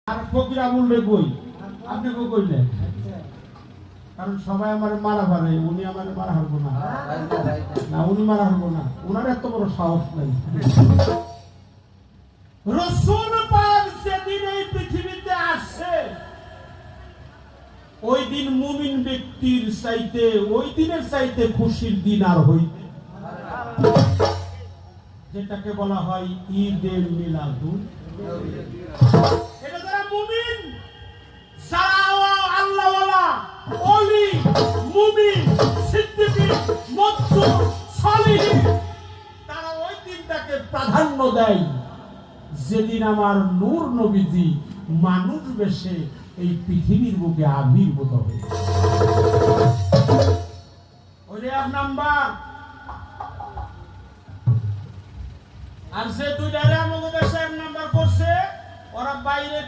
আর ফকির আমুলরে কই আপনি কই কইলেন কারণ সবাই আমার মারা পারে উনি আমার মারা হারবো না না উনি মারা হারবো না উনার এত বড় সাহস নাই রাসূল পাক যেদিন এই পৃথিবীতে আসে ওই দিন মুমিন ব্যক্তির চাইতে ওই দিনের চাইতে খুশির দিন আর হইতে যেটাকে বলা হয় ঈদে মিলাদুন এটা যারা মুমিন যারা আল্লাহওয়ালা ওলি মুমিন সিদ্দিকী মুত্তাকি সালিহিন তারা ওই দিনটাকে প্রাধান্য দেয় যেদিন আমার নূর নবীজি মানুষ বেশে এই পৃথিবীর বুকে আবির্ভূত হয়েছে ওই এক নাম্বার আর যে দুইটারে আমাদের দেশে এক নাম্বার করছে ওরা বাইরে